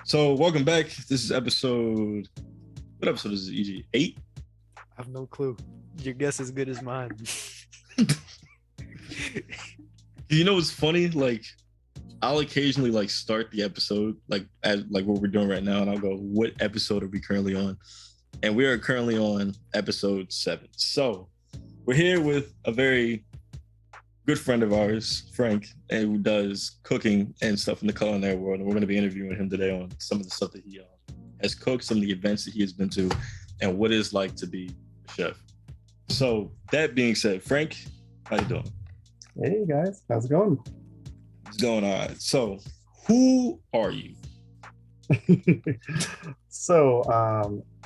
So welcome back. This is what episode is it, EG? 8? I have no clue. Your guess is good as mine. You know what's funny? Like, I'll occasionally like start the episode like as like what we're doing right now, and I'll go, what episode are we currently on? And we are currently on episode 7. So we're here with a very good friend of ours, Frank, and who does cooking and stuff in the culinary world. And we're going to be interviewing him today on some of the stuff that he has cooked, some of the events that he has been to, and what it's like to be a chef. So that being said, Frank, how you doing? Hey guys, how's it going? It's going all right. So who are you?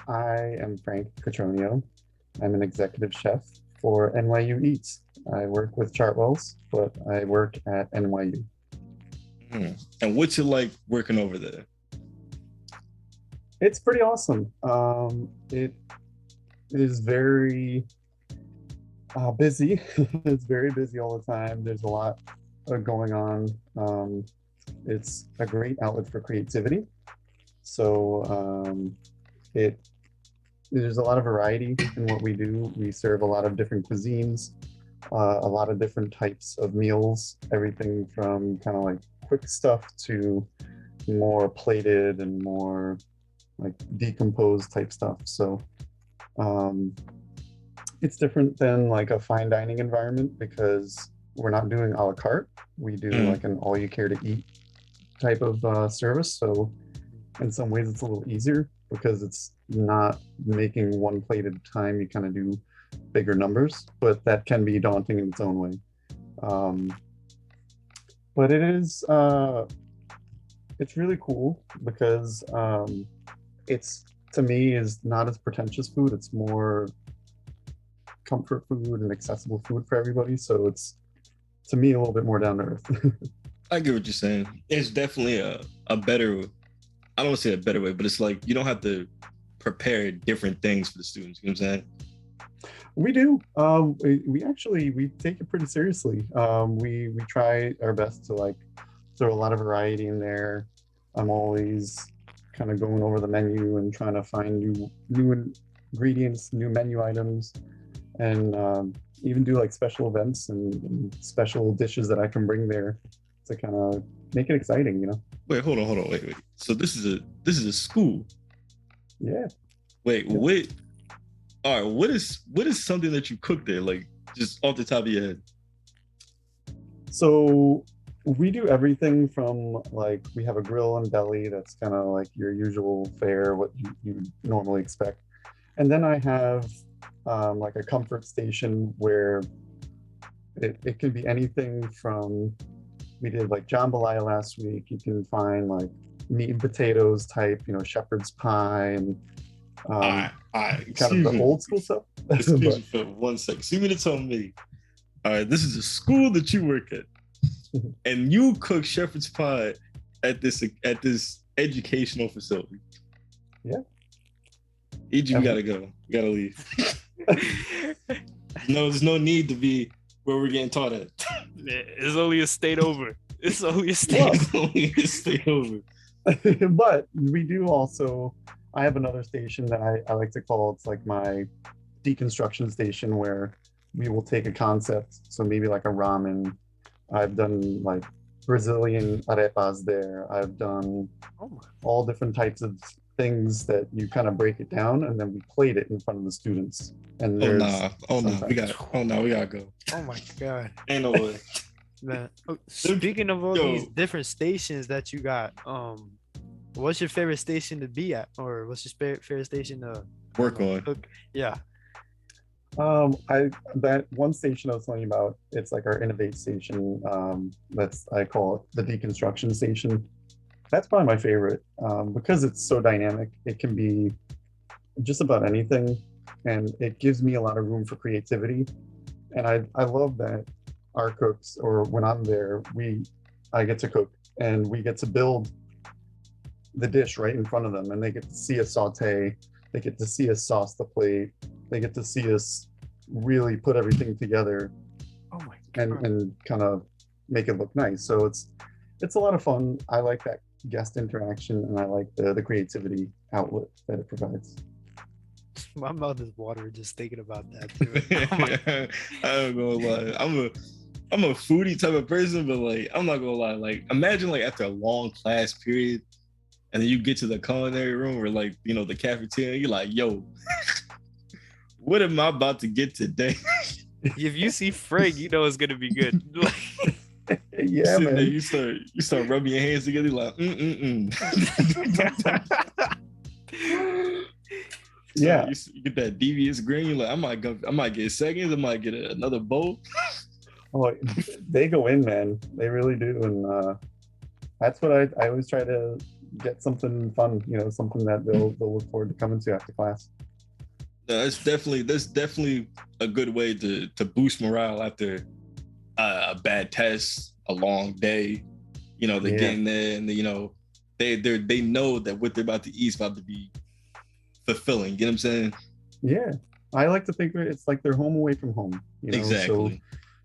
I am Frank Cotronio. I'm an executive chef for NYU Eats. I work with Chartwells, but I work at NYU. And what's it like working over there? It's pretty awesome. It is very busy. It's very busy all the time. There's a lot going on. It's a great outlet for creativity. So there's a lot of variety in what we do. We serve a lot of different cuisines, a lot of different types of meals, everything from kind of like quick stuff to more plated and more like decomposed type stuff. So it's different than like a fine dining environment because we're not doing a la carte. We do like an all you care to eat type of service. So in some ways it's a little easier because it's not making one plate at a time. You kind of do bigger numbers, but that can be daunting in its own way. But it's really cool because it's, to me, is not as pretentious food. It's more comfort food and accessible food for everybody. So it's, to me, a little bit more down to earth. I get what you're saying. It's definitely a better, I don't want to say a better way, but it's like you don't have to prepare different things for the students. You know what I'm saying? We do. We take it pretty seriously. We try our best to like throw a lot of variety in there. I'm always kind of going over the menu and trying to find new ingredients, new menu items, and even do like special events and special dishes that I can bring there to kind of make it exciting, you know. Wait, hold on, wait. So this is a school. Yeah. Wait, wait. All right, what is something that you cook there, like just off the top of your head? So we do everything from like, we have a grill and deli that's kind of like your usual fare, what you normally expect. And then I have like a comfort station where it can be anything from, we did like jambalaya last week. You can find like meat and potatoes type, shepherd's pie and All right. kind of the old school stuff. Excuse me for 1 second. So you mean to tell me, all right, this is a school that you work at, and you cook shepherd's pie at this educational facility? Yeah. EG, we gotta go. We gotta leave. No, there's no need to be where we're getting taught at. It's only a state over. It's only a state over. But we do also, I have another station that I like to call, it's like my deconstruction station, where we will take a concept. So maybe like a ramen. I've done like Brazilian arepas there. I've done all different types of things that you kind of break it down and then we plate it in front of the students. And we gotta go. Oh my god. Ain't no way. Man. Speaking of all these different stations that you got, what's your favorite station to be at, or what's your favorite station to work on? Cook? Yeah. That one station I was telling you about, it's like our innovate station. I call it the deconstruction station. That's probably my favorite because it's so dynamic. It can be just about anything, and it gives me a lot of room for creativity. And I love that our cooks, or when I'm there, I get to cook and we get to build the dish right in front of them, and they get to see us saute, they get to see us sauce the plate, they get to see us really put everything together and kind of make it look nice. So it's a lot of fun. I like guest interaction, and I like the creativity outlet that it provides. My mouth is watering just thinking about that too. Oh my- I don't gonna lie. I'm a foodie type of person, but like I'm not gonna lie. Like imagine like after a long class period, and then you get to the culinary room or like the cafeteria, you're like, yo, what am I about to get today? If you see Frank, you know it's gonna be good. Yeah, Sitting there, man. you start rubbing your hands together, you're like, Yeah. You get that devious grin. You're like, I might get seconds. I might get another bowl. Oh, they go in, man. They really do, and that's what I always try to get something fun. Something that they'll look forward to coming to after class. No, that's definitely a good way to boost morale after a bad test, a long day. They're getting there, and they know that what they're about to eat is about to be fulfilling. You know what I'm saying? Yeah, I like to think it's like they're home away from home. Exactly. So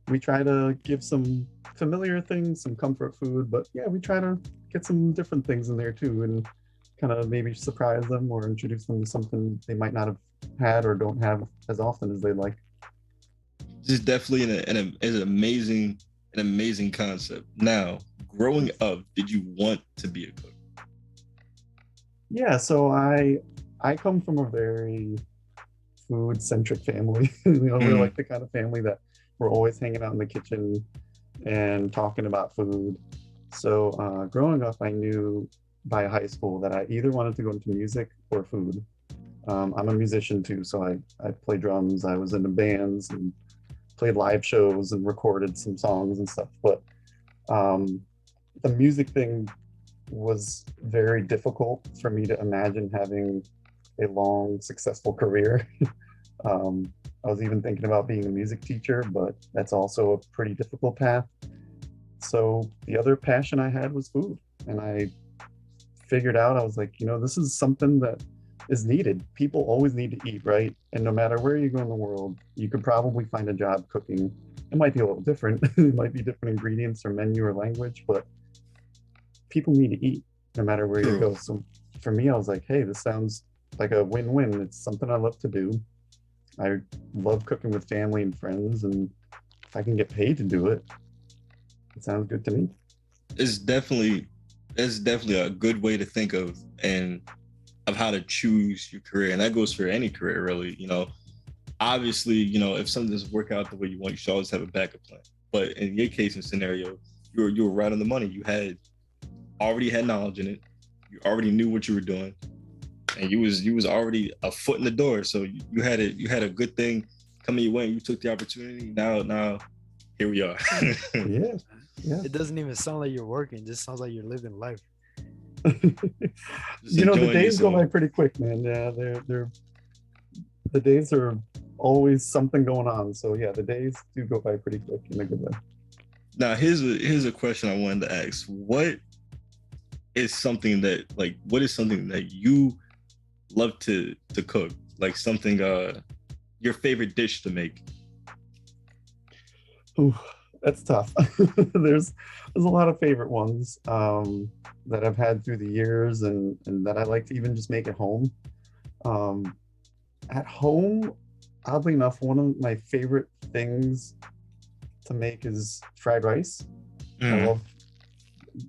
we try to give some familiar things, some comfort food, but yeah, we try to get some different things in there too, and kind of maybe surprise them or introduce them to something they might not have had or don't have as often as they like. Just definitely an amazing concept. Now, growing up, did you want to be a cook? Yeah, so I come from a very food centric family. We're like the kind of family that we're always hanging out in the kitchen and talking about food. So growing up, I knew by high school that I either wanted to go into music or food. I'm a musician too, so I play drums. I was into bands and played live shows and recorded some songs and stuff. But the music thing was very difficult for me to imagine having a long, successful career. I was even thinking about being a music teacher, but that's also a pretty difficult path. So the other passion I had was food. And I figured out, I was like, this is something that is needed. People always need to eat, right? And no matter where you go in the world, you could probably find a job cooking. It might be a little different. It might be different ingredients or menu or language, but people need to eat no matter where you go. So for me, I was like, hey, this sounds like a win-win. It's something I love to do. I love cooking with family and friends, and if I can get paid to do it, it sounds good to me. It's definitely a good way to think of how to choose your career, and that goes for any career, really. Obviously, if something doesn't work out the way you want, you should always have a backup plan. But in your case and scenario, you were right on the money. You already had knowledge in it. You already knew what you were doing, and you was already a foot in the door. So you had a good thing coming your way. You took the opportunity. Now here we are. Yeah. It doesn't even sound like you're working. It just sounds like you're living life. The days go by pretty quick, man. Yeah, the days are always something going on. So yeah, the days do go by pretty quick in a good way. Now here's a question I wanted to ask. What is something that you love to cook? Like something your favorite dish to make? Ooh, that's tough. There's a lot of favorite ones that I've had through the years and that I like to even just make at home. At home, oddly enough, one of my favorite things to make is fried rice. I love,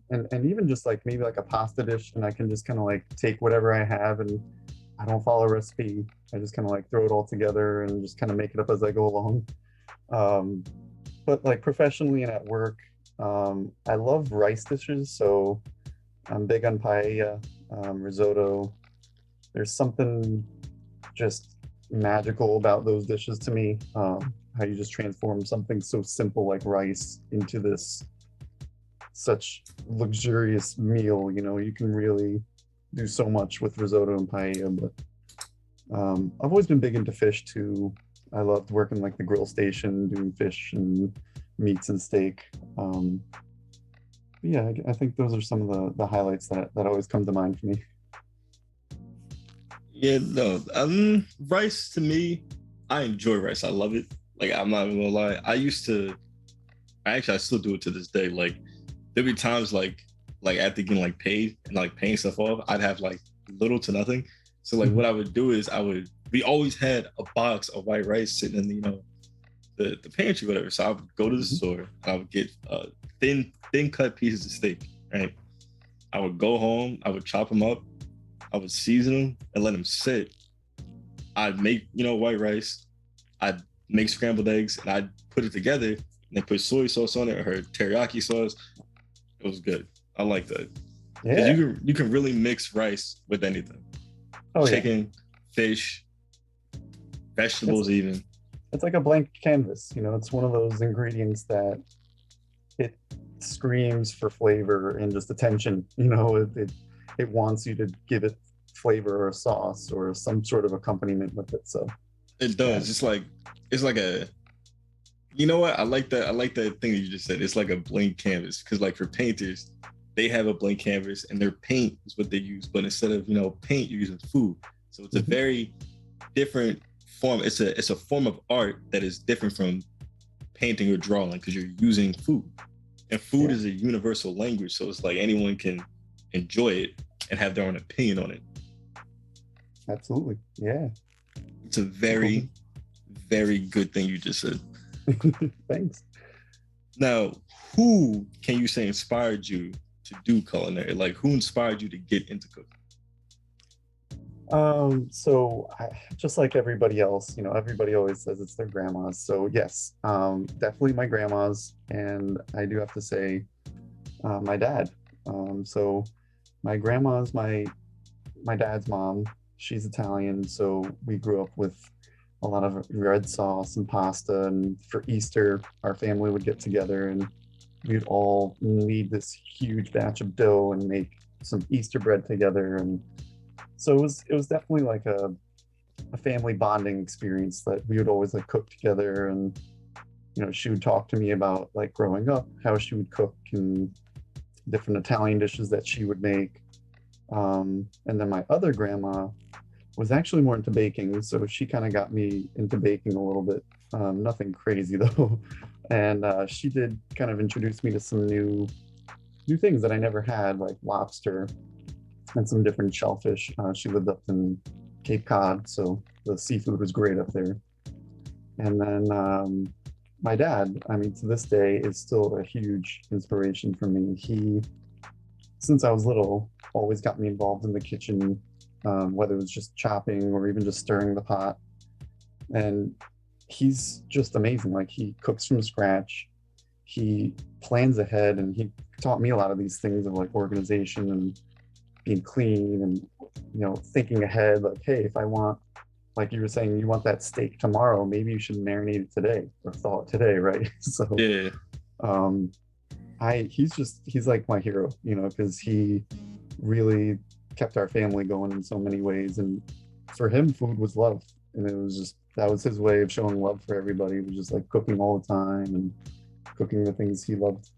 and even just like maybe like a pasta dish, and I can just kind of like take whatever I have and I don't follow a recipe. I just kind of like throw it all together and just kind of make it up as I go along. But like professionally and at work, I love rice dishes. So I'm big on paella, risotto. There's something just magical about those dishes to me. How you just transform something so simple like rice into this such luxurious meal. You can really do so much with risotto and paella. But I've always been big into fish too. I loved working like the grill station, doing fish and meats and steak. Yeah, I think those are some of the highlights that always come to mind for me. Yeah, no, rice to me, I enjoy rice. I love it. Like, I'm not even gonna lie. I still do it to this day. Like, there'll be times like like after getting like paid and like paying stuff off, I'd have like little to nothing. So like what I would do is we always had a box of white rice sitting in the, the pantry, whatever. So I would go to the store, I would get thin cut pieces of steak, right? I would go home, I would chop them up, I would season them and let them sit. I'd make, white rice, I'd make scrambled eggs, and I'd put it together and then put soy sauce on it or teriyaki sauce. It was good. I like that. Yeah. You can really mix rice with anything. Oh, chicken, fish, vegetables, even. It's like a blank canvas. It's one of those ingredients that it screams for flavor and just attention. It wants you to give it flavor or sauce or some sort of accompaniment with it. So it does. Yeah. It's like a, you know what? I like that thing that you just said. It's like a blank canvas, because like for painters, they have a blank canvas and their paint is what they use. But instead of, paint, you're using food. So it's a very different form. It's a form of art that is different from painting or drawing, because you're using food. And food is a universal language. So it's like anyone can enjoy it and have their own opinion on it. Absolutely. Yeah. It's a very, very good thing you just said. Thanks. Now, who can you say inspired you to do culinary? Like, who inspired you to get into cooking? So just like everybody else, everybody always says it's their grandmas. So yes, definitely my grandmas. And I do have to say, my dad. So my grandma's my dad's mom. She's Italian. So we grew up with a lot of red sauce and pasta. And for Easter, our family would get together and we'd all knead this huge batch of dough and make some Easter bread together. And so it was definitely like a family bonding experience that we would always like cook together. And, she would talk to me about like growing up, how she would cook and different Italian dishes that she would make. And then my other grandma was actually more into baking. So she kind of got me into baking a little bit. Nothing crazy though. And she did kind of introduce me to some new things that I never had, like lobster and some different shellfish. She lived up in Cape Cod, so the seafood was great up there. And then my dad, to this day, is still a huge inspiration for me. He, since I was little, always got me involved in the kitchen, whether it was just chopping or even just stirring the pot. And he's just amazing. Like, he cooks from scratch. He plans ahead, and he taught me a lot of these things of like organization and being clean and, thinking ahead, like, hey, if I want, like you were saying, you want that steak tomorrow, maybe you should marinate it today or thaw it today, right? So yeah. He's like my hero, because he really kept our family going in so many ways. And for him, food was love. And it was just, that was his way of showing love for everybody. It was just like cooking all the time and cooking the things he loved.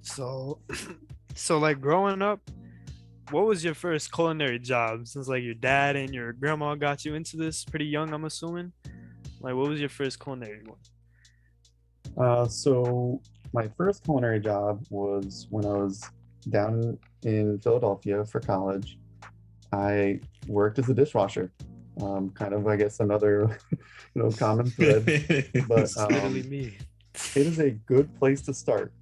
So like growing up, what was your first culinary job? Since like your dad and your grandma got you into this pretty young, I'm assuming. Like, what was your first culinary one? So my first culinary job was when I was down in Philadelphia for college. I worked as a dishwasher. Kind of, I guess, another, common thread. But literally me. It is a good place to start.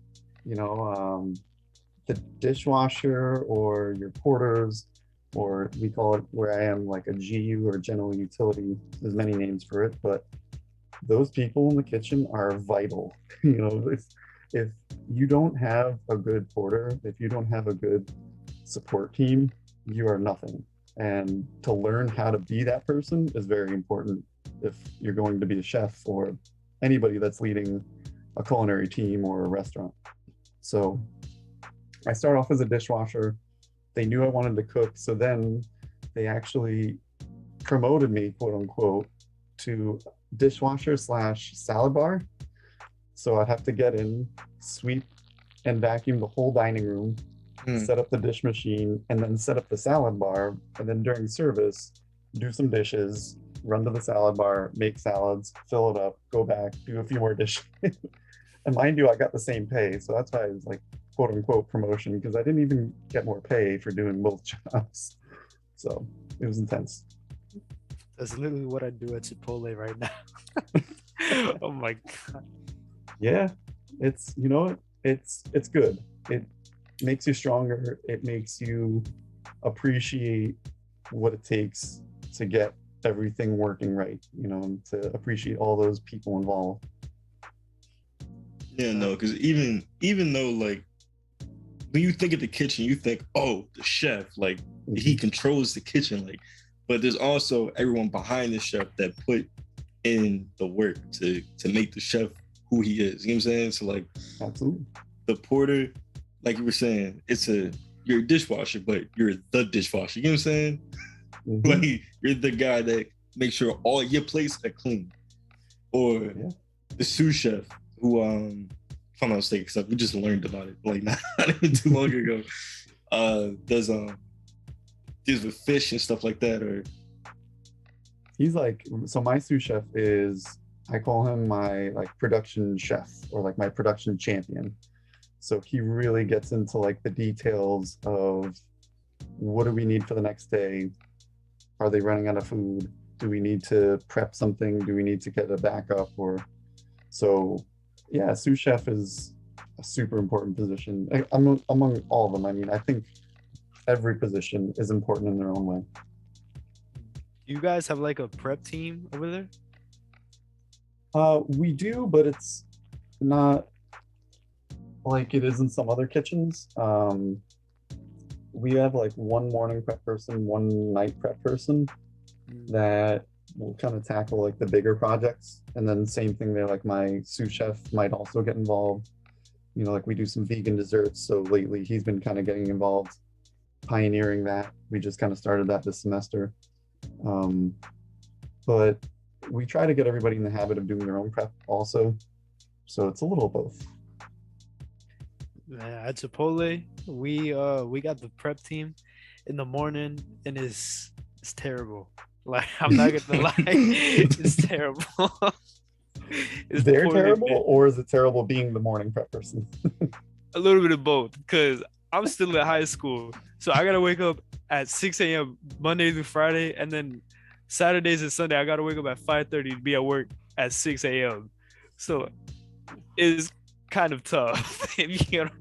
The dishwasher or your porters, or we call it where I am like a GU or general utility. There's many names for it, but those people in the kitchen are vital. If you don't have a good porter, if you don't have a good support team, you are nothing. And to learn how to be that person is very important if you're going to be a chef or anybody that's leading a culinary team or a restaurant. So I started off as a dishwasher. They knew I wanted to cook, so then they actually promoted me, quote unquote, to dishwasher / salad bar. So I'd have to get in, sweep and vacuum the whole dining room, set up the dish machine, and then set up the salad bar. And then during service, do some dishes, run to the salad bar, make salads, fill it up, go back, do a few more dishes. And mind you, I got the same pay. So that's why I was like, quote unquote promotion because I didn't even get more pay for doing both jobs. So it was intense. That's literally what I do at Chipotle right now. Oh my god. Yeah, it's it's good. It makes you stronger. It makes you appreciate what it takes to get everything working right, and to appreciate all those people involved. Yeah, no, because even though like when you think of the kitchen, you think, oh, the chef, like he controls the kitchen, like, but there's also everyone behind the chef that put in the work to make the chef who he is. You know what I'm saying? So like, Absolutely. the porter, like you were saying, you're a dishwasher, but you're the dishwasher. You know what I'm saying? Mm-hmm. Like you're the guy that makes sure all your plates are clean. Or the sous chef who if I'm not mistaken, because we just learned about it like not even too long ago. Does deals with fish and stuff like that, or he's like, so my sous chef is, I call him my like production chef or like my production champion. So he really gets into like the details of what do we need for the next day? Are they running out of food? Do we need to prep something? Do we need to get a backup? Or so yeah, sous chef is a super important position among all of them. I mean, I think every position is important in their own way. You guys have like a prep team over there? We do, but it's not like it is in some other kitchens. We have like one morning prep person, one night prep person that will kind of tackle like the bigger projects. And then same thing there, like my sous chef might also get involved. Like we do some vegan desserts. So lately he's been kind of getting involved, pioneering that. We just kind of started that this semester. But we try to get everybody in the habit of doing their own prep also. So it's a little both. At Chipotle, we got the prep team in the morning, and it's terrible. Like, I'm not gonna lie, it's terrible. They're terrible, or is it terrible being the morning prep person? A little bit of both, because I'm still at high school, so I gotta wake up at 6 a.m. Monday through Friday, and then Saturdays and Sunday I gotta wake up at 5:30 to be at work at 6 a.m. So it's kind of tough. You know?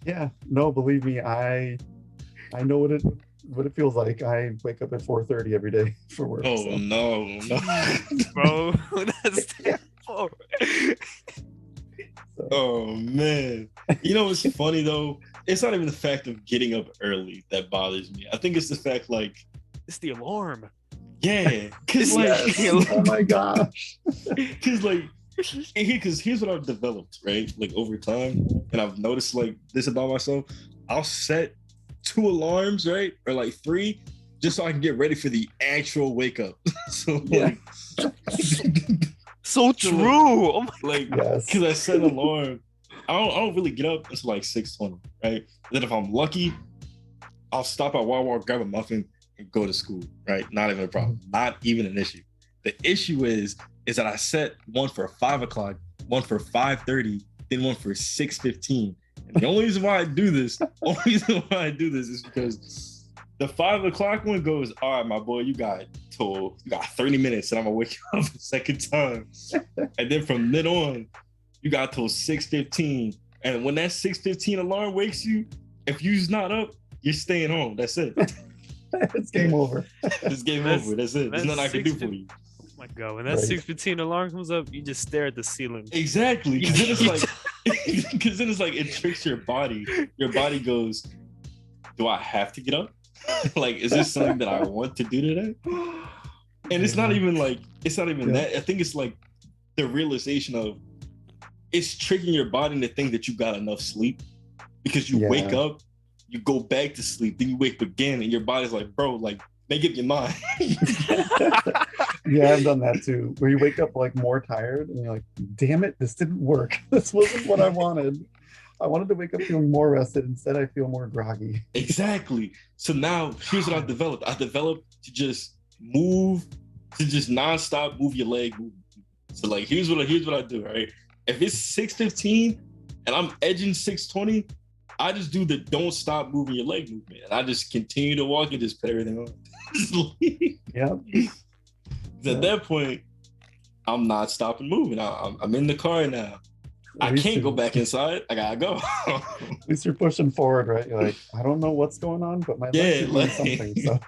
Yeah, no, believe me, I know what it feels like. I wake up at 4:30 every day for work. Oh so. no, Bro, that's terrible. So. Oh man, you know what's funny though? It's not even the fact of getting up early that bothers me. I think it's the fact like it's the alarm. Yeah, because like oh my gosh, because here's what I've developed, right? Like over time, and I've noticed like this about myself. I'll set 2 alarms, right, or like 3, just so I can get ready for the actual wake up. So like, so true. Oh my like, because I set an alarm. I don't really get up until like 6:20, right? Then if I'm lucky, I'll stop at Wawa, grab a muffin, and go to school, right? Not even a problem. Not even an issue. The issue is that I set one for 5 o'clock, one for 5:30, then one for 6:15. And the only reason why I do this, is because the 5 o'clock one goes, all right, my boy, you got 30 minutes and I'm gonna wake you up a second time. And then from then on, you got till 6:15. And when that 6:15 alarm wakes you, if you's not up, you're staying home. That's it. It's game over. It's game over. That's it. There's nothing I can do for you. Oh my god, when that 6:15 alarm comes up, you just stare at the ceiling. Exactly. Because then it's like it tricks your body. Your body goes, do I have to get up? Like, is this something that I want to do today? And it's not even that. I think it's like the realization of it's tricking your body to think that you got enough sleep, because you wake up, you go back to sleep, then you wake up again, and your body's like, bro, like, make up your mind. Yeah, I've done that too, where you wake up like more tired and you're like, damn it, this didn't work. This wasn't what I wanted. I wanted to wake up feeling more rested. Instead, I feel more groggy. Exactly. So now here's what I've developed. I developed to just move, to just nonstop move your leg. So like, here's what I do, right? If it's 6:15 and I'm edging 620, I just do the don't stop moving your leg movement. And I just continue to walk and just put everything on. Yeah. At that point, I'm not stopping moving. I'm in the car now. I can't go back inside. I gotta go. At least you're pushing forward, right? You're like, I don't know what's going on, but my legs are doing something. So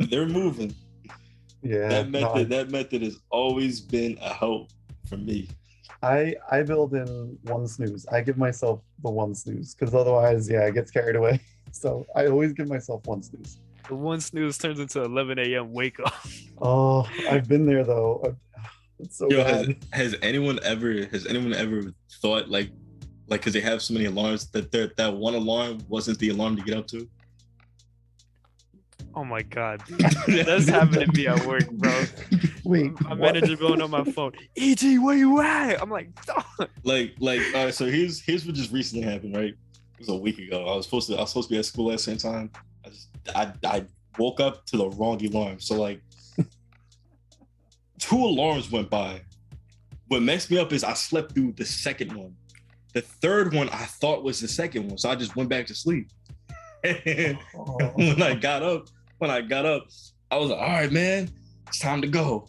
they're moving. Yeah. That method has always been a help for me. I build in one snooze. I give myself the one snooze because otherwise, it gets carried away. So I always give myself one snooze. The one snooze turns into 11 a.m. wake up. Oh, I've been there though. It's so bad. Has anyone ever thought like because they have so many alarms that one alarm wasn't the alarm to get up to? Oh my god, that's happening to me at work, bro. Wait, my manager going on my phone. EG, where you at? I'm like, like. All right, so here's what just recently happened. Right, it was a week ago. I was supposed to be at school at the same time. I woke up to the wrong alarm. So like, 2 alarms went by. What messed me up is I slept through the second one. The third one I thought was the second one, so I just went back to sleep. And when I got up, I was like, all right, man, it's time to go.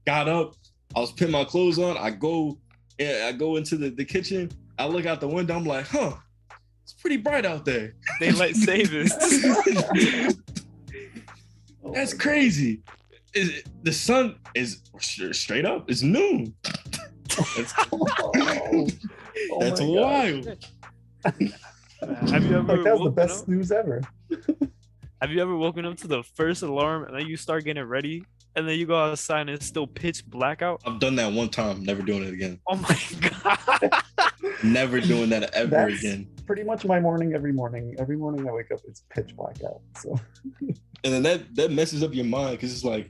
Got up, I was putting my clothes on. I go into the kitchen. I look out the window. I'm like, it's pretty bright out there. Daylight savings. That's crazy. The sun is straight up. It's noon. That's wild. Have you ever? Like, that was the best snooze ever. Have you ever woken up to the first alarm and then you start getting ready and then you go outside and it's still pitch black out? I've done that one time. Never doing it again. Oh my god. Never doing that ever again. Pretty much my morning every morning. Every morning I wake up, it's pitch black out. So. And then that messes up your mind because it's like,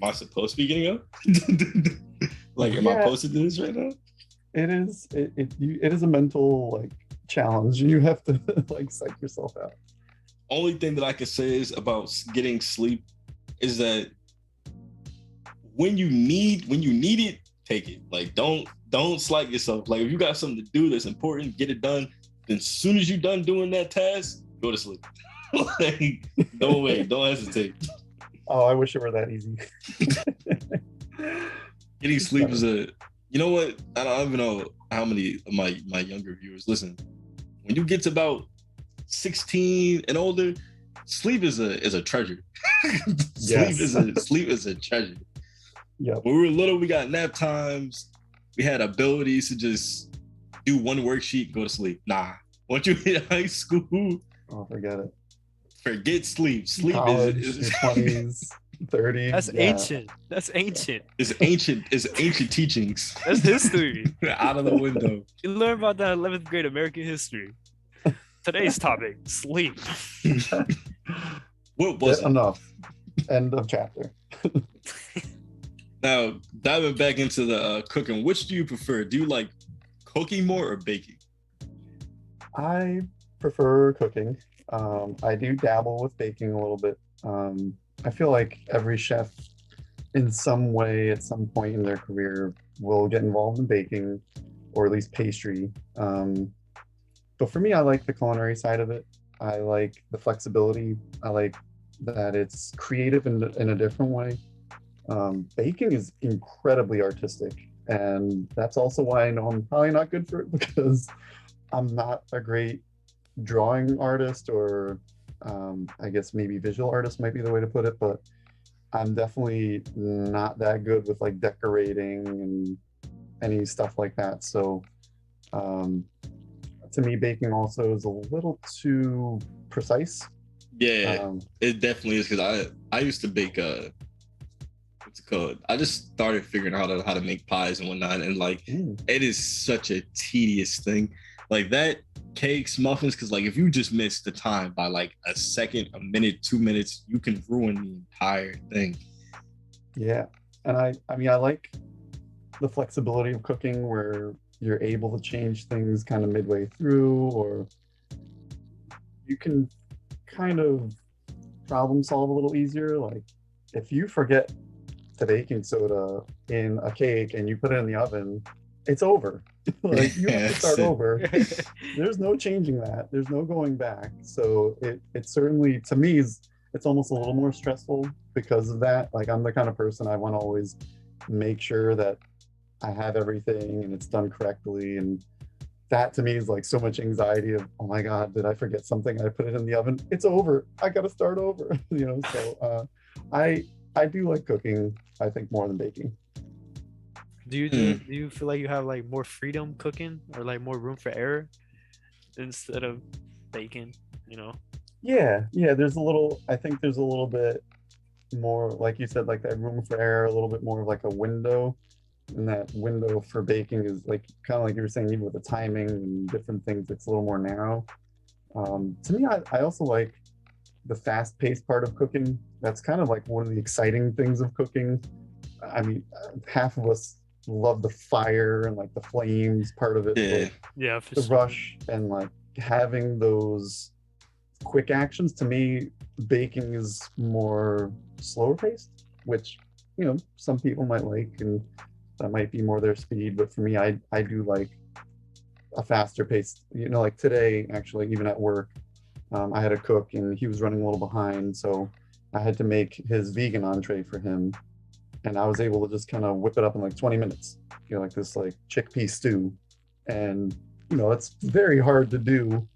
am I supposed to be getting up? Like, am I supposed to do this right now? It is. It is a mental like challenge. You have to like psych yourself out. Only thing that I can say is about getting sleep is that when you need it, take it. Like, don't slack yourself. Like, if you got something to do that's important, get it done. Then as soon as you're done doing that task, go to sleep. Like, don't wait, don't hesitate. Oh, I wish it were that easy. Getting sleep is you know what? I don't even know how many of my younger viewers listen. When you get to about 16 and older, sleep is a treasure. Sleep is a treasure. Yeah. When we were little, we got nap times. We had abilities to just do one worksheet and go to sleep. Nah. Once you hit high school, forget it. Forget sleep. Sleep College, is 20s, 30s. That's ancient. That's ancient. It's ancient teachings. That's history. Out of the window. You learn about that 11th grade American history. Today's topic, sleep. What was it? Enough. End of chapter. Now, diving back into the cooking, which do you prefer? Do you like cooking more or baking? I prefer cooking. I do dabble with baking a little bit. I feel like every chef in some way at some point in their career will get involved in baking or at least pastry. But for me, I like the culinary side of it. I like the flexibility. I like that it's creative in a different way. Baking is incredibly artistic, and that's also why I know I'm probably not good for it, because I'm not a great drawing artist, or I guess maybe visual artist might be the way to put it, but I'm definitely not that good with like decorating and any stuff like that. So to me, baking also is a little too precise. Yeah, it definitely is, because I used to bake what's it called? I just started figuring out how to make pies and whatnot, and like it is such a tedious thing. Like that, cakes, muffins, because like if you just miss the time by like a second, a minute, 2 minutes, you can ruin the entire thing. Yeah, and I mean I like the flexibility of cooking where you're able to change things kind of midway through, or you can kind of problem solve a little easier. Like if you forget the baking soda in a cake and you put it in the oven, it's over. Like you have to That's start it. over. There's no changing that. There's no going back. So it certainly to me is it's almost a little more stressful because of that. Like I'm the kind of person I want to always make sure that I have everything and it's done correctly. And that to me is like so much anxiety of, oh my God, did I forget something? I put it in the oven. It's over. I got to start over. So I do like cooking, I think, more than baking. Do you feel like you have like more freedom cooking or like more room for error instead of baking, you know? Yeah, I think there's a little bit more, like you said, like that room for error, a little bit more of like a window. And that window for baking is like kind of like you were saying, even with the timing and different things, it's a little more narrow. To me, I also like the fast-paced part of cooking. That's kind of like one of the exciting things of cooking. I mean, half of us love the fire and like the flames part of it, Yeah. but Yeah, for the sure. rush and like having those quick actions, to me, baking is more slower paced, which some people might like, and that might be more their speed. But for me, I do like a faster pace. Like today, actually, even at work, I had a cook and he was running a little behind, so I had to make his vegan entree for him, and I was able to just kind of whip it up in like 20 minutes. Like this like chickpea stew, and it's very hard to do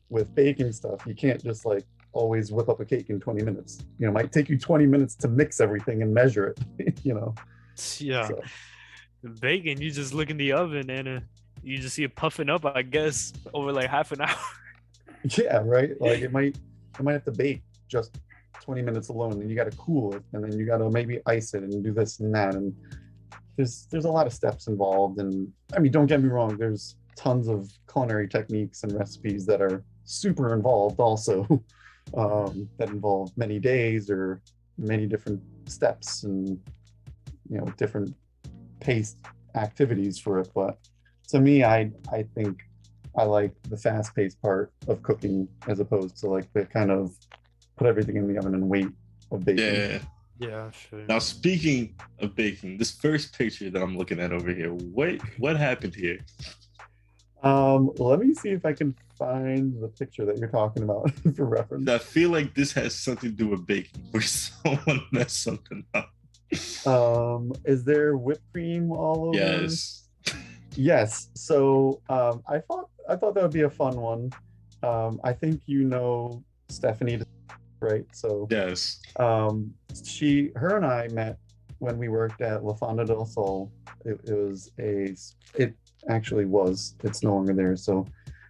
with baking stuff. You can't just like always whip up a cake in 20 minutes. It might take you 20 minutes to mix everything and measure it. Yeah. So. Bacon, you just look in the oven and you just see it puffing up, I guess, over like half an hour. Yeah, right. Like it might have to bake just 20 minutes alone, and you got to cool it, and then you got to maybe ice it and do this and that, and there's a lot of steps involved. And I mean, don't get me wrong, there's tons of culinary techniques and recipes that are super involved also, that involve many days or many different steps and different paced activities for it. But to me, I think I like the fast-paced part of cooking as opposed to like the kind of put everything in the oven and wait of baking. Yeah. Yeah, sure. Now, speaking of baking, this first picture that I'm looking at over here, what happened here? Let me see if I can find the picture that you're talking about for reference. I feel like this has something to do with baking, where someone messed something up. Is there whipped cream all over? Yes. Yes. So I thought that would be a fun one. I think Stephanie, right? So Yes. her and I met when we worked at La Fonda del Sol. It actually was. It's no longer there. So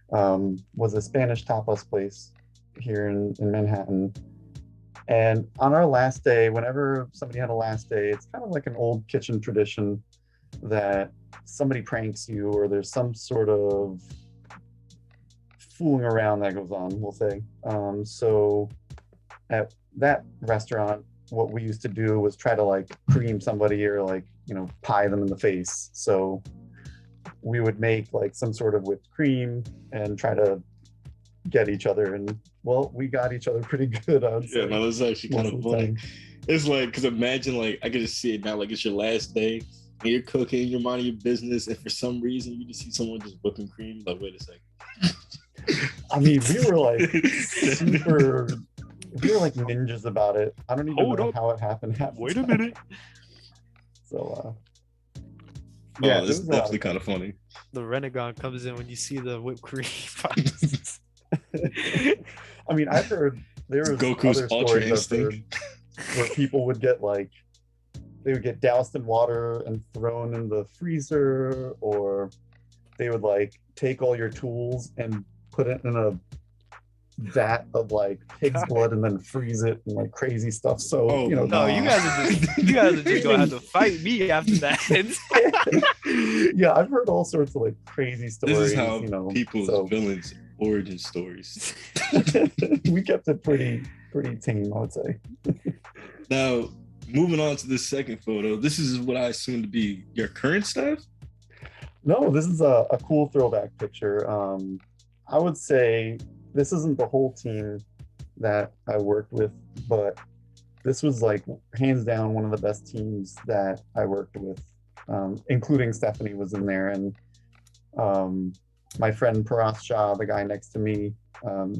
was a Spanish tapas place here in Manhattan. And on our last day, whenever somebody had a last day, it's kind of like an old kitchen tradition that somebody pranks you or there's some sort of fooling around that goes on, we'll say. So at that restaurant, what we used to do was try to like cream somebody or like, pie them in the face. So we would make like some sort of whipped cream and try to get each other, and well, we got each other pretty good, I would say. Yeah, no, that's actually kind of funny. It's like, because imagine, like, I can just see it now, like it's your last day and you're cooking, you're minding your business, and for some reason you just see someone just whipping cream. Like, wait a second. I mean, we were like ninjas about it. I don't even know how it happened. Wait a minute. So yeah, this is definitely kind of funny. The renegade comes in when you see the whipped cream. I mean, I've heard there was Goku's other Ultra stories Instinct where people would get doused in water and thrown in the freezer, or they would like take all your tools and put it in a vat of like pig's blood and then freeze it and like crazy stuff. So you guys are just gonna have to fight me after that. Yeah, I've heard all sorts of like crazy stories. This is how people's villains origin stories. We kept it pretty tame, I would say. Now, moving on to the second photo, this is what I assume to be your current staff? No, this is a cool throwback picture. I would say this isn't the whole team that I worked with, but this was like hands down one of the best teams that I worked with. including Stephanie was in there, and my friend Paras Shah, the guy next to me,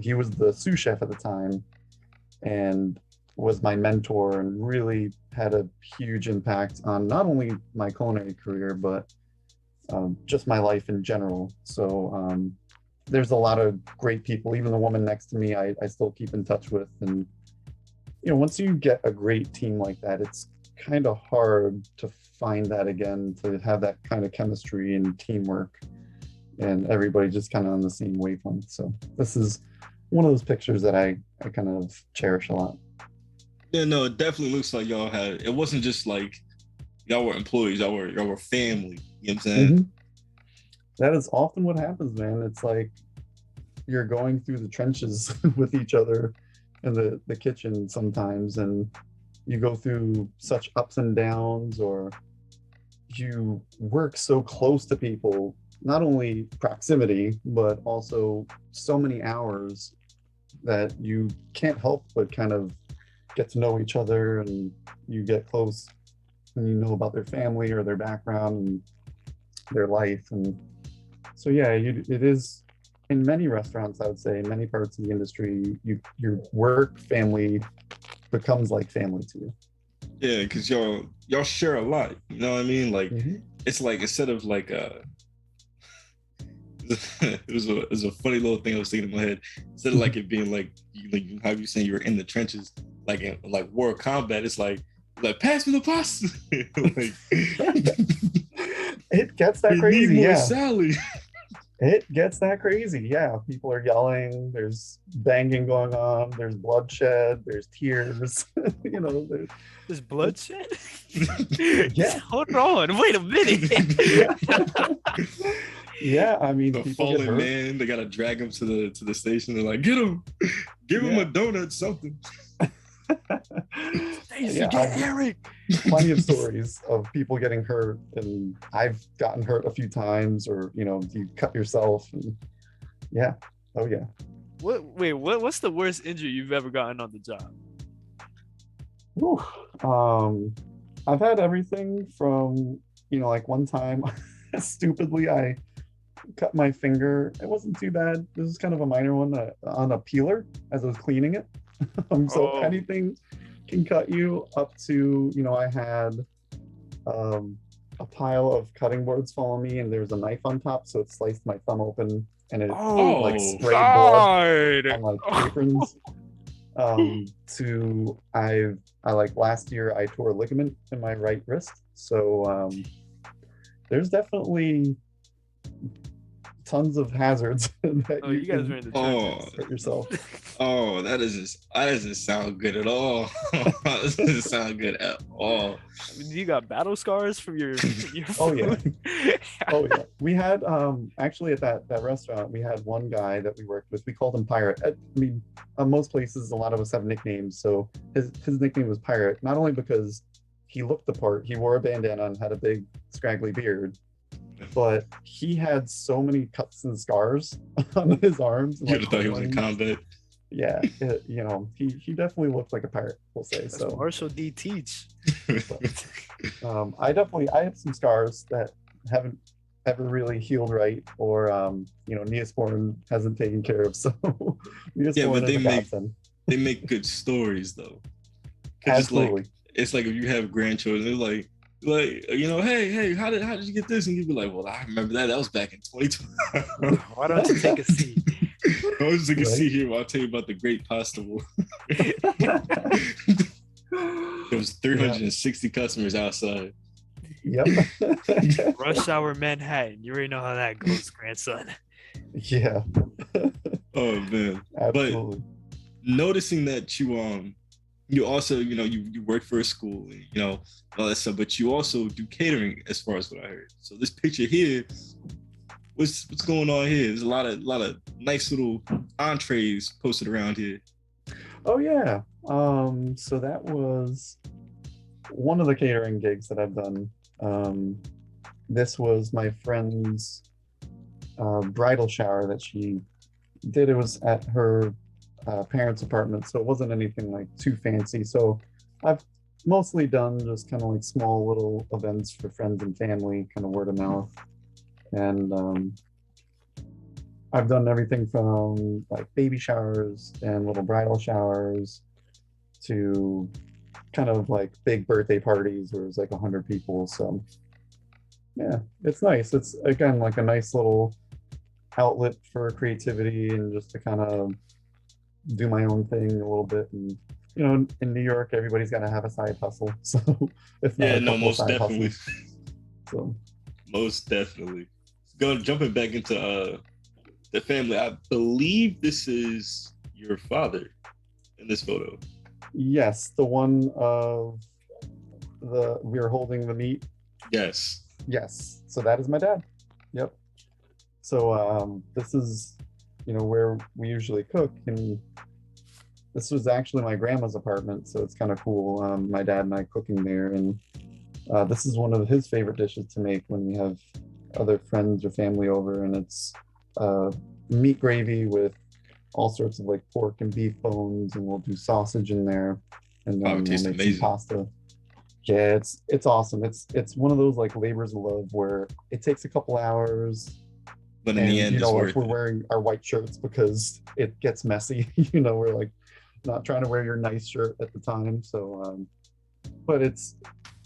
he was the sous chef at the time and was my mentor and really had a huge impact on not only my culinary career, but just my life in general. So there's a lot of great people. Even the woman next to me, I still keep in touch with. And, once you get a great team like that, it's kind of hard to find that again, to have that kind of chemistry and teamwork and everybody just kind of on the same wavelength. So this is one of those pictures that I kind of cherish a lot. Yeah, no, it definitely looks like y'all had, it wasn't just like y'all were employees, y'all were family. You know what I'm saying? Mm-hmm. That is often what happens, man. It's like you're going through the trenches with each other in the kitchen sometimes, and you go through such ups and downs, or you work so close to people, not only proximity, but also so many hours that you can't help but kind of get to know each other, and you get close and you know about their family or their background and their life. And so, yeah, it is in many restaurants, I would say, in many parts of the industry, your work family becomes like family to you. Yeah, because y'all share a lot. You know what I mean? Like, Mm-hmm. it's like, instead of like it was a funny little thing I was thinking in my head. Instead of like it being like how you saying you were in the trenches, like in like war combat, it's like pass me the pasta. Like, it gets that we crazy. need more Yeah, Sally. it gets that crazy. Yeah, people are yelling. There's banging going on. There's bloodshed. There's tears. There's bloodshed? Yeah. Hold on. Wait a minute. Yeah, I mean, The people get fallen hurt. man, they gotta drag him to the station. They're like, get him, give him a donut, something. Yeah, get Eric. Plenty of stories of people getting hurt, and I've gotten hurt a few times, or you cut yourself, and yeah, oh yeah. What's the worst injury you've ever gotten on the job? Whew. I've had everything from like one time, stupidly, I cut my finger. It wasn't too bad. This is kind of a minor one, on a peeler as I was cleaning it. So anything can cut you, up to I had a pile of cutting boards follow me, and there's a knife on top, so it sliced my thumb open, and it like sprayed blood on like aprons. To I like last year I tore a ligament in my right wrist, so there's definitely tons of hazards that you guys are in the trenches. hurt yourself. Oh, that doesn't sound good at all. That doesn't sound good at all. I mean, you got battle scars from your Oh yeah. food? Oh yeah. We had actually at that restaurant, we had one guy that we worked with. We called him Pirate. I mean, most places, a lot of us have nicknames. So his nickname was Pirate, not only because he looked the part, he wore a bandana and had a big scraggly beard, but he had so many cuts and scars on his arms. You would have thought he was in combat. Yeah, he definitely looked like a pirate, we'll say. That's so Marshall D. Teach. But, I have some scars that haven't ever really healed right, or Neosporin hasn't taken care of. So Neosporin, yeah, but they is make good stories though. Absolutely. It's like if you have grandchildren, they're like hey, how did you get this? And you'd be like, well, I remember that was back in 2012. Why don't you take a seat? I was just take a seat here while I'll tell you about the great pasta war. There was 360 customers outside. Yep. Rush hour Manhattan. You already know how that goes, grandson. Yeah. Oh man. Absolutely. But noticing that you also, you work for a school, all that stuff, but you also do catering, as far as what I heard. So this picture here, what's going on here? There's a lot of nice little entrees posted around here. Oh yeah. So that was one of the catering gigs that I've done. This was my friend's bridal shower that she did. It was at her parents' apartment, so it wasn't anything like too fancy. So I've mostly done just kind of like small little events for friends and family, kind of word of mouth. And I've done everything from like baby showers and little bridal showers to kind of like big birthday parties where it's like 100 people. So yeah, it's nice. It's again like a nice little outlet for creativity and just to kind of do my own thing a little bit. And you know, in New York, everybody's got to have a side hustle. So if not Yeah, a no, couple of most side definitely. hustles. So Most definitely. Going jumping back into the family, I believe this is your father in this photo. yes, the one of the we're holding the meat. Yes. Yes. So that is my dad. Yep. So this is, you know, where we usually cook, and this was actually my grandma's apartment, so it's kind of cool. My dad and I cooking there, and this is one of his favorite dishes to make when we have other friends or family over, and it's uh, meat gravy with all sorts of like pork and beef bones, and we'll do sausage in there, and Oh, it then we'll tastes make some amazing. pasta. Yeah, it's awesome. It's one of those like labors of love where it takes a couple hours, But in the and end, you it's know, like worth we're it. wearing our white shirts because it gets messy. You know, we're like not trying to wear your nice shirt at the time. So, but it's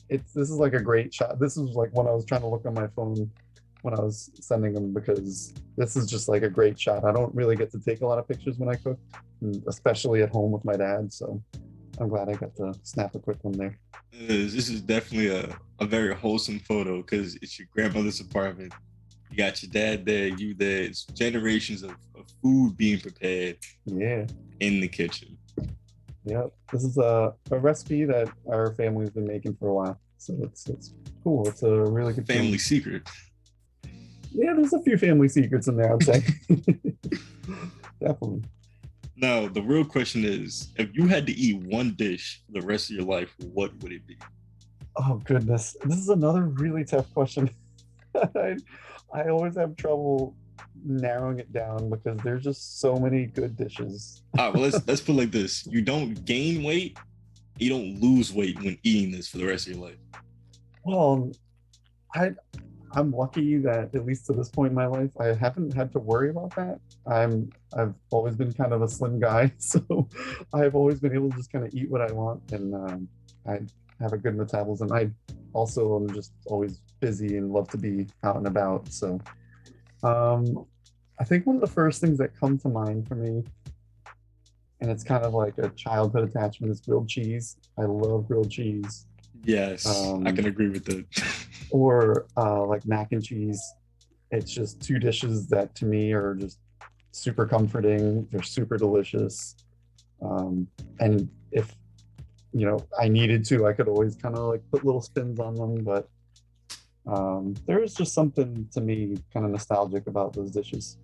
this is like a great shot. This is like when I was trying to look on my phone when I was sending them because this is just like a great shot. I don't really get to take a lot of pictures when I cook, especially at home with my dad. So I'm glad I got to snap a quick one there. This is definitely a very wholesome photo because it's your grandmother's apartment. You got your dad there, you there. It's generations of food being prepared Yeah. in the kitchen. Yeah, this is a recipe that our family's been making for a while. So it's cool. It's a really good Family feeling. secret. Yeah, there's a few family secrets in there, I'd say. Definitely. Now, the real question is if you had to eat one dish for the rest of your life, what would it be? Oh goodness. This is another really tough question. I, I always have trouble narrowing it down because there's just so many good dishes. All right, well, let's put it like this: you don't gain weight, you don't lose weight when eating this for the rest of your life. Well, I I'm lucky that at least to this point in my life, I haven't had to worry about that. I've always been kind of a slim guy, so I've always been able to just kind of eat what I want, and I have a good metabolism. I also am just always busy and love to be out and about. So um, I think one of the first things that come to mind for me, and it's kind of like a childhood attachment, is grilled cheese. I love grilled cheese. Yes, I Um, can agree with that. or like mac and cheese. It's just two dishes that to me are just super comforting. They're super delicious. And if you know I needed to, I could always kind of like put little spins on them. But there is just something to me kind of nostalgic about those dishes.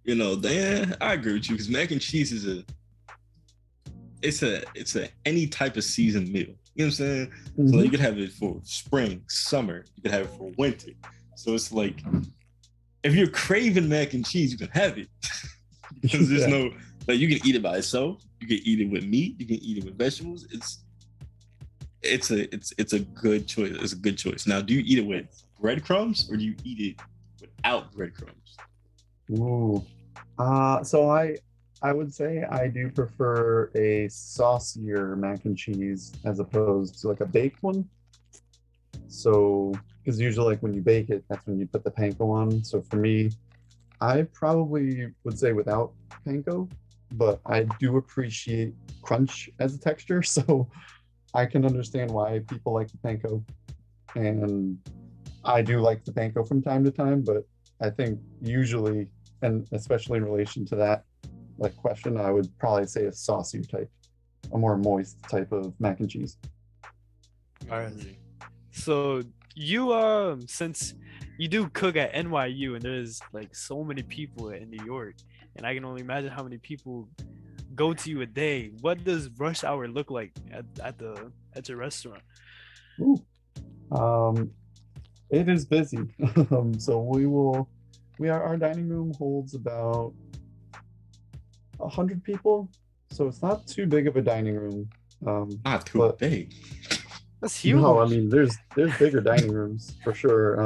You know, Dan, I agree with you because mac and cheese is a any type of seasoned meal. You know what I'm saying? So like, you Mm-hmm. could have it for spring, summer. You could have it for winter. So it's like if you're craving mac and cheese, you can have it because there's Yeah. no like you can eat it by itself. You can eat it with meat. You can eat it with vegetables. It's a good choice. It's a good choice. Now, do you eat it with breadcrumbs or do you eat it without breadcrumbs? Ooh. So I would say I do prefer a saucier mac and cheese as opposed to like a baked one. So, because usually, like when you bake it, that's when you put the panko on. So for me, I probably would say without panko, but I do appreciate crunch as a texture. So I can understand why people like the panko. And I do like the panko from time to time, but I think usually, and especially in relation to that like question, I would probably say a saucier type, a more moist type of mac and cheese. All right. So you since you do cook at NYU and there's like so many people in New York, and I can only imagine how many people go to you a day. What does rush hour look like at your restaurant? Ooh. Um, it is busy. So we are our dining room holds about 100 people, so it's not too big of a dining room. Not too But big. That's huge. no, I mean there's bigger dining rooms for sure.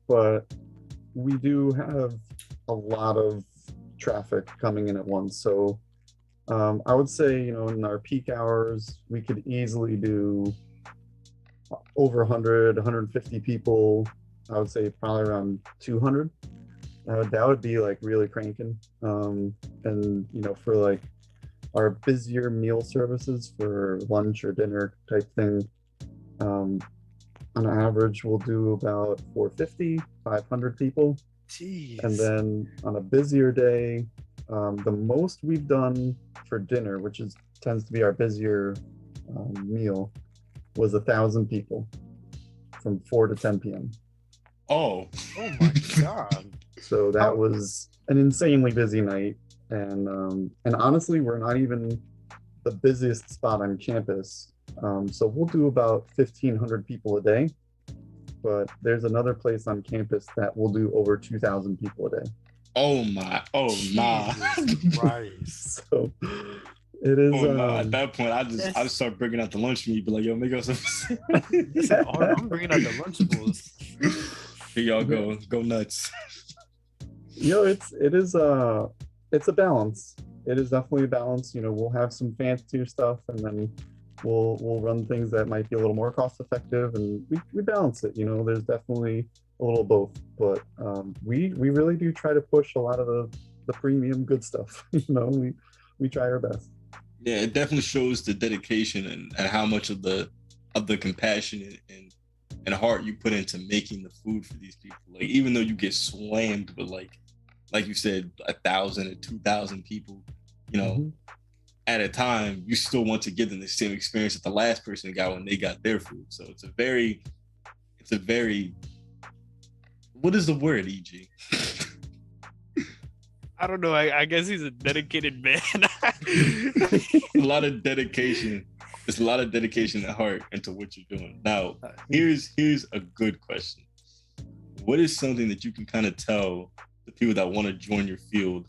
But we do have a lot of traffic coming in at once. So I would say, in our peak hours, we could easily do over 100, 150 people. I would say probably around 200. That would be like really cranking. And, for like our busier meal services for lunch or dinner type thing, on average, we'll do about 450, 500 people. Jeez. And then on a busier day, the most we've done for dinner, which tends to be our busier meal, was 1,000 people from 4 to 10 p.m. Oh. Oh my God. So that was an insanely busy night. And honestly, we're not even the busiest spot on campus. So we'll do about 1,500 people a day. But there's another place on campus that will do over 2,000 people a day. Oh my. Oh nah. Jesus Christ. So it is. Oh nah. At that point, I just start bringing out the lunch meat. Be like, yo, make us some. He said, "Oh, I'm bringing out the Lunchables." Here y'all go nuts. It's a balance. It is definitely a balance. We'll have some fancier stuff, and then we'll run things that might be a little more cost effective, and we balance it. There's definitely a little both, but we really do try to push a lot of the premium good stuff. We try our best. Yeah, it definitely shows the dedication and how much of the compassion and heart you put into making the food for these people. Like, even though you get slammed with like you said, 1,000 or 2,000 people, Mm-hmm. at a time, you still want to give them the same experience that the last person got when they got their food. So it's a very, what is the word, EG? I don't know. I guess he's a dedicated man. A lot of dedication. There's a lot of dedication and heart into what you're doing. Now, here's a good question. What is something that you can kind of tell the people that want to join your field?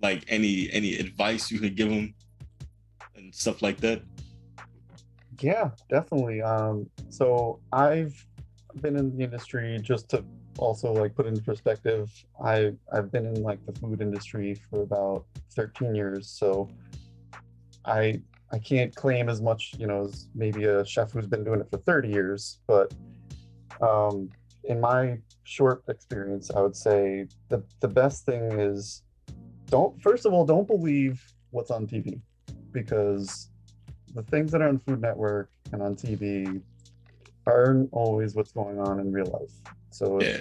Like any advice you can give them and stuff like that? Yeah, definitely. So I've been in the industry, just to also like put into perspective. I've been in like the food industry for about 13 years. So I can't claim as much, as maybe a chef who's been doing it for 30 years. But in my short experience, I would say the best thing is first of all, don't believe what's on TV, because the things that are on Food Network and on TV aren't always what's going on in real life. So Yeah,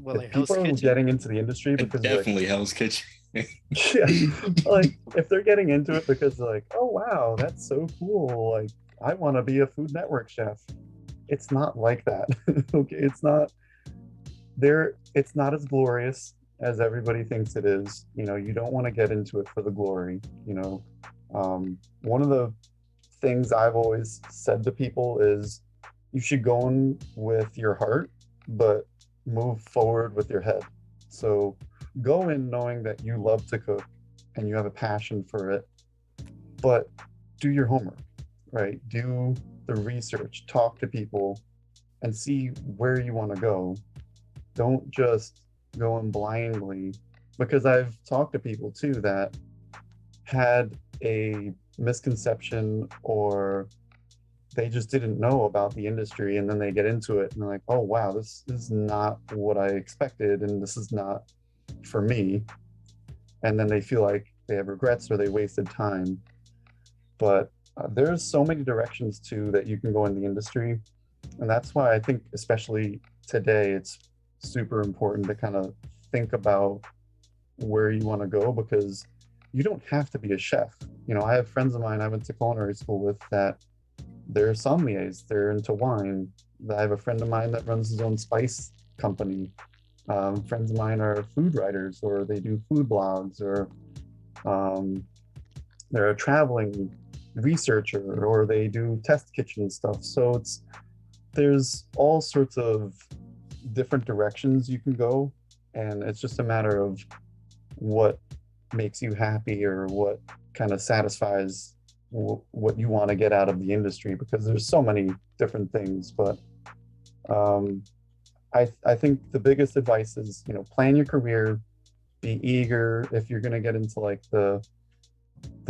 if people are getting into the industry because definitely Hell's Kitchen. Yeah, like if they're getting into it because they're like, oh wow, that's so cool, like I want to be a Food Network chef. It's not like that. Okay, it's not as glorious as everybody thinks it is. You don't want to get into it for the glory. One of the things I've always said to people is you should go in with your heart, but move forward with your head. So go in knowing that you love to cook and you have a passion for it, but do your homework, right? Do the research, talk to people, and see where you want to go. Don't just go in blindly, because I've talked to people too that had a misconception, or they just didn't know about the industry, and then they get into it and they're like, oh wow, this is not what I expected, and this is not for me. And then they feel like they have regrets or they wasted time. But there's so many directions too that you can go in the industry, and that's why I think especially today it's super important to kind of think about where you want to go, because you don't have to be a chef. I have friends of mine I went to culinary school with that they're sommeliers, they're into wine. I have a friend of mine that runs his own spice company. Friends of mine are food writers, or they do food blogs, or they're a traveling researcher, or they do test kitchen stuff. So there's all sorts of different directions you can go, and it's just a matter of what makes you happy or what kind of satisfies what you want to get out of the industry, because there's so many different things. But um, I think the biggest advice is, plan your career, be eager if you're going to get into like the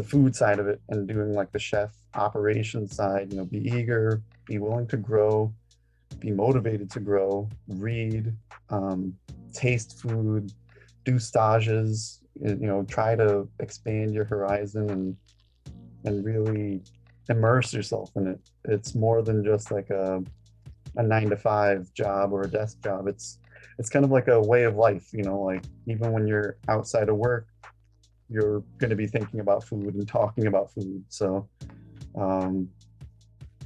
food side of it and doing like the chef operation side, be eager, be willing to grow, be motivated to grow, read, taste food, do stages, try to expand your horizon and really immerse yourself in it. It's more than just like a 9 to 5 job or a desk job. It's kind of like a way of life, like even when you're outside of work, you're going to be thinking about food and talking about food. So um,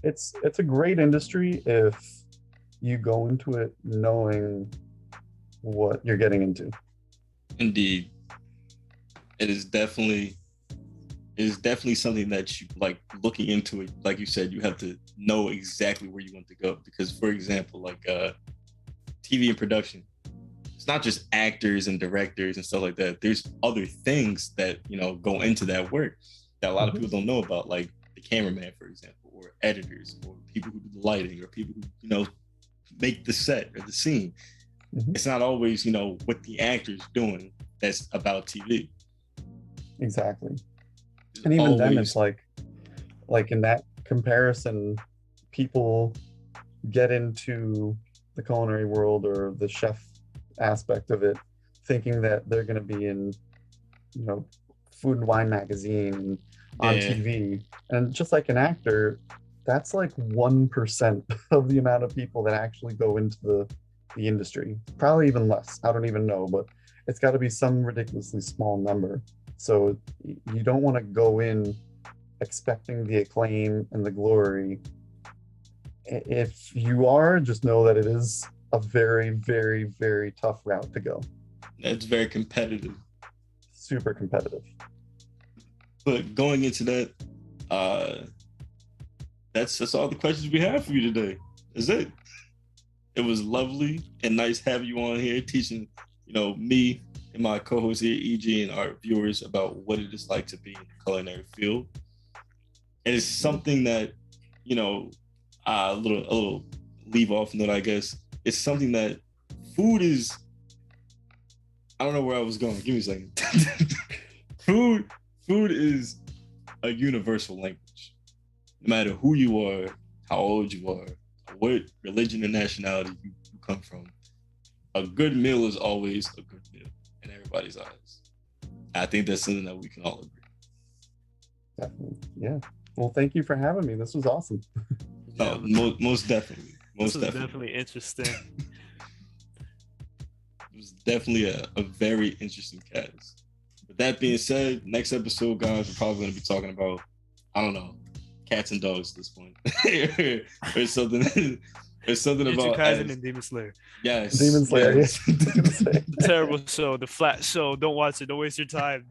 it's a great industry if you go into it knowing what you're getting into. Indeed, it is definitely something that you like looking into it. Like you said, you have to know exactly where you want to go, because, for example, like TV and production, it's not just actors and directors and stuff like that. There's other things that go into that work that a lot of people don't know about, like the cameraman, for example, or editors, or people who do the lighting, or people who make the set or the scene. It's not always what the actor's doing that's about TV. Exactly. And even then, it's like in that comparison, people get into the culinary world or the chef aspect of it thinking that they're going to be in Food and Wine magazine on TV, and just like an actor, that's like 1% of the amount of people that actually go into the industry. Probably even less, I don't even know, but it's got to be some ridiculously small number. So you don't want to go in expecting the acclaim and the glory. If you are, just know that it is a very, very, very tough route to go. It's very competitive. Super competitive. But going into that, that's all the questions we have for you today. That's it. It was lovely and nice having you on here teaching, me and my co-host here, EG, and our viewers about what it is like to be in the culinary field. And it's something that, a little leave off note, I guess. It's something that food is. I don't know where I was going. Give me a second. Food is a universal language. No matter who you are, how old you are, what religion and nationality you come from, a good meal is always a good meal in everybody's eyes. I think that's something that we can all agree. Definitely. Yeah. Well, thank you for having me. This was awesome. No, most definitely. This was definitely interesting. It was definitely a very interesting cast. With that being said, next episode, guys, we're probably going to be talking about, I don't know, cats and dogs at this point. or something. There's something about Kaisen and Demon Slayer. Yes. Demon Slayer. Yes. Terrible show, the flat show. Don't watch it. Don't waste your time.